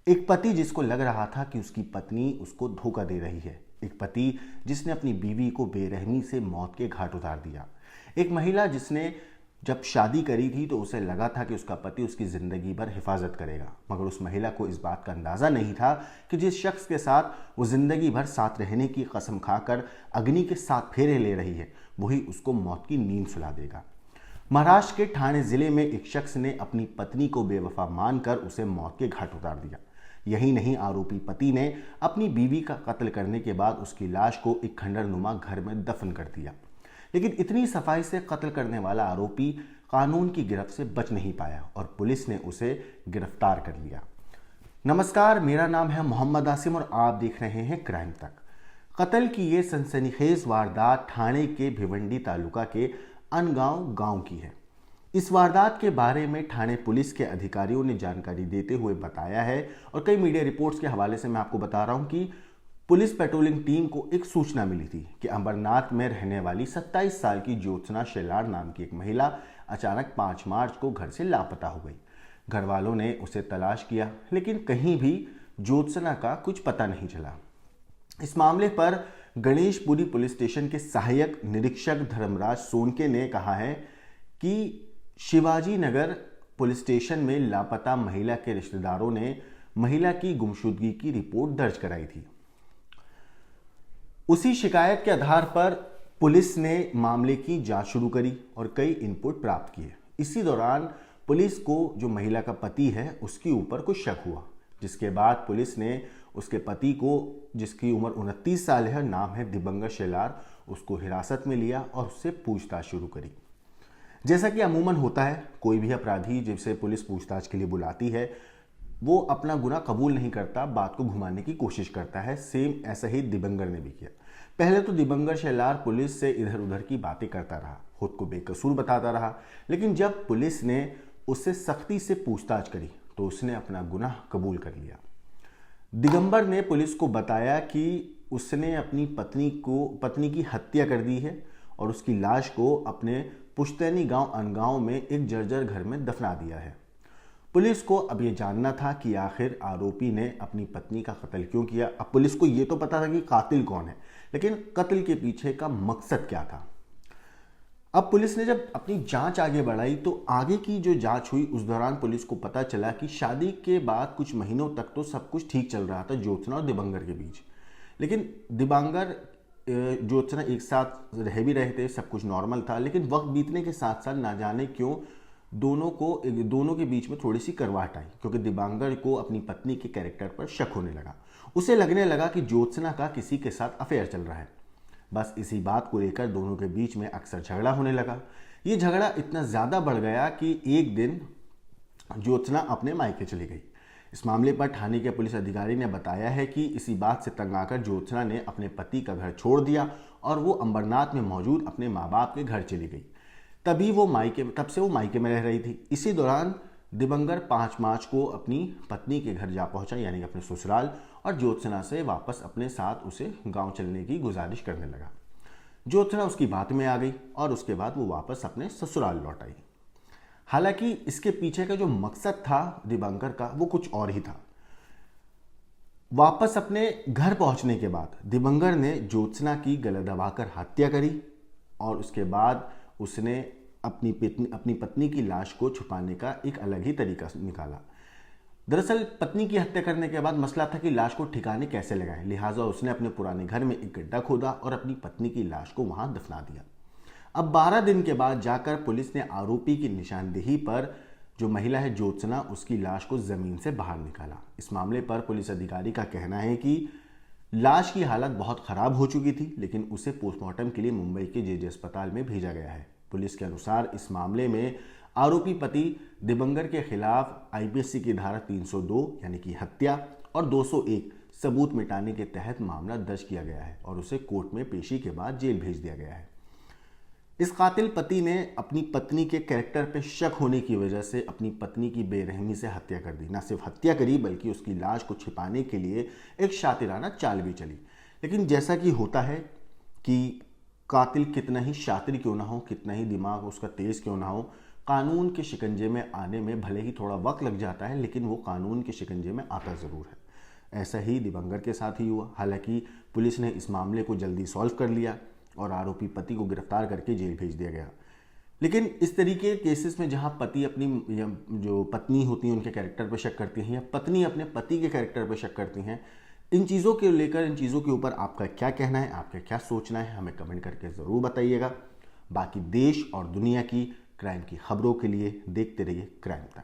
एक पति जिसको लग रहा था कि उसकी पत्नी उसको धोखा दे रही है। एक पति जिसने अपनी बीवी को बेरहमी से मौत के घाट उतार दिया। एक महिला जिसने जब शादी करी थी तो उसे लगा था कि उसका पति उसकी जिंदगी भर हिफाजत करेगा, मगर उस महिला को इस बात का अंदाजा नहीं था कि जिस शख्स के साथ वो जिंदगी भर साथ रहने की कसम खाकर अग्नि के 7 फेरे ले रही है, वही उसको मौत की नींद सुला देगा। महाराष्ट्र के ठाणे जिले में एक शख्स ने अपनी पत्नी को बेवफा मानकर उसे मौत के घाट उतार दिया। यही नहीं, आरोपी पति ने अपनी बीवी का कत्ल करने के बाद उसकी लाश को एक खंडरनुमा घर में दफन कर दिया। लेकिन इतनी सफाई से कत्ल करने वाला आरोपी कानून की गिरफ्त से बच नहीं पाया और पुलिस ने उसे गिरफ्तार कर लिया। नमस्कार, मेरा नाम है मोहम्मद आसिम और आप देख रहे हैं क्राइम तक। कत्ल की ये सनसनीखेज वारदात ठाणे के भिवंडी तालुका के अनगांव गांव की है। इस वारदात के बारे में ठाणे पुलिस के अधिकारियों ने जानकारी देते हुए बताया है और कई मीडिया रिपोर्ट्स के हवाले से मैं आपको बता रहा हूं कि पुलिस पेट्रोलिंग टीम को एक सूचना मिली थी कि अंबरनाथ में रहने वाली 27 साल की ज्योत्सना शेलार नाम की एक महिला अचानक 5 मार्च को घर से लापता हो गई। घर वालों ने उसे तलाश किया, लेकिन कहीं भी ज्योत्सना का कुछ पता नहीं चला। इस मामले पर गणेशपुरी पुलिस स्टेशन के सहायक निरीक्षक धर्मराज सोनके ने कहा है कि शिवाजी नगर पुलिस स्टेशन में लापता महिला के रिश्तेदारों ने महिला की गुमशुदगी की रिपोर्ट दर्ज कराई थी। उसी शिकायत के आधार पर पुलिस ने मामले की जांच शुरू करी और कई इनपुट प्राप्त किए। इसी दौरान पुलिस को जो महिला का पति है उसके ऊपर कुछ शक हुआ, जिसके बाद पुलिस ने उसके पति को, जिसकी उम्र 29 साल है, नाम है दिबंगर शेलार, उसको हिरासत में लिया और उससे पूछताछ शुरू करी। जैसा कि अमूमन होता है, कोई भी अपराधी जिसे पुलिस पूछताछ के लिए बुलाती है वो अपना गुनाह कबूल नहीं करता, बात को घुमाने की कोशिश करता है। सेम ऐसा ही दिबंगर ने भी किया। पहले तो दिबंगर शेलार पुलिस से इधर उधर की बातें करता रहा, खुद को बेकसूर बताता रहा, लेकिन जब पुलिस ने उससे सख्ती से पूछताछ करी तो उसने अपना गुनाह कबूल कर लिया। दिगंबर ने पुलिस को बताया कि उसने अपनी पत्नी की हत्या कर दी है और उसकी लाश को अपने पुश्तैनी गांव अनगांव में एक जर्जर घर में दफना दिया है। पुलिस को अब यह जानना था कि आखिर आरोपी ने अपनी पत्नी का कत्ल क्यों किया। अब पुलिस को यह तो पता था कि कातिल कौन है, लेकिन कत्ल के पीछे का मकसद क्या था। अब पुलिस ने जब अपनी जांच आगे बढ़ाई तो आगे की जो जांच हुई उस दौरान पुलिस को पता चला कि शादी के बाद कुछ महीनों तक तो सब कुछ ठीक चल रहा था ज्योत्सना और दिबंगर के बीच, लेकिन दिबंगर ज्योत्सना एक साथ रह भी रहे थे, सब कुछ नॉर्मल था, लेकिन वक्त बीतने के साथ साथ ना जाने क्यों दोनों के बीच में थोड़ी सी करवाहट आई, क्योंकि दिबांगर को अपनी पत्नी के कैरेक्टर पर शक होने लगा। उसे लगने लगा कि ज्योत्सना का किसी के साथ अफेयर चल रहा है। बस इसी बात को लेकर दोनों के बीच में अक्सर झगड़ा होने लगा। ये झगड़ा इतना ज़्यादा बढ़ गया कि एक दिन ज्योत्सना अपने मायके चली गई। इस मामले पर ठाणे के पुलिस अधिकारी ने बताया है कि इसी बात से तंग आकर ज्योत्सना ने अपने पति का घर छोड़ दिया और वो अंबरनाथ में मौजूद अपने माँ बाप के घर चली गई। तब से वो मायके में रह रही थी। इसी दौरान दिबंगर 5 मार्च को अपनी पत्नी के घर जा पहुंचा, यानी अपने ससुराल, और ज्योत्सना से वापस अपने साथ उसे गांव चलने की गुजारिश करने लगा। ज्योत्सना उसकी बात में आ गई और उसके बाद वो वापस अपने ससुराल लौट आई। हालांकि इसके पीछे का जो मकसद था दिबंगर का वो कुछ और ही था। वापस अपने घर पहुंचने के बाद दिबंगर ने ज्योत्सना की गला दबाकर हत्या करी और उसके बाद उसने अपनी पत्नी की लाश को छुपाने का एक अलग ही तरीका निकाला। दरअसल पत्नी की हत्या करने के बाद मसला था कि लाश को ठिकाने कैसे लगाएं, लिहाजा उसने अपने पुराने घर में एक गड्ढा खोदा और अपनी पत्नी की लाश को वहां दफना दिया। अब 12 दिन के बाद जाकर पुलिस ने आरोपी की निशानदेही पर जो महिला है ज्योत्सना, उसकी लाश को जमीन से बाहर निकाला। इस मामले पर पुलिस अधिकारी का कहना है कि लाश की हालत बहुत खराब हो चुकी थी, लेकिन उसे पोस्टमार्टम के लिए मुंबई के जेजे अस्पताल में भेजा गया है। पुलिस के अनुसार इस मामले में आरोपी पति दिबंगर के खिलाफ आईपीसी की धारा 302 यानी कि हत्या और 201 सबूत मिटाने के तहत मामला दर्ज किया गया है और उसे कोर्ट में पेशी के बाद जेल भेज दिया गया है। इस कातिल पति ने अपनी पत्नी के कैरेक्टर पर शक होने की वजह से अपनी पत्नी की बेरहमी से हत्या कर दी। न सिर्फ हत्या करी बल्कि उसकी लाश को छिपाने के लिए एक शातिराना चाल भी चली। लेकिन जैसा कि होता है कि कातिल कितना ही शातिर क्यों ना हो, कितना ही दिमाग उसका तेज क्यों ना हो, कानून के शिकंजे में आने में भले ही थोड़ा वक्त लग जाता है, लेकिन वो कानून के शिकंजे में आता ज़रूर है। ऐसा ही दिवंगत के साथ ही हुआ। हालांकि पुलिस ने इस मामले को जल्दी सॉल्व कर लिया और आरोपी पति को गिरफ्तार करके जेल भेज दिया गया। लेकिन इस तरीके के केसेस में जहां पति अपनी जो पत्नी होती हैं उनके कैरेक्टर पर शक करती हैं या पत्नी अपने पति के कैरेक्टर पर शक करती हैं, इन चीज़ों के लेकर, इन चीज़ों के ऊपर आपका क्या कहना है, आपका क्या सोचना है, हमें कमेंट करके ज़रूर बताइएगा। बाकी देश और दुनिया की क्राइम की खबरों के लिए देखते रहिए क्राइम तक।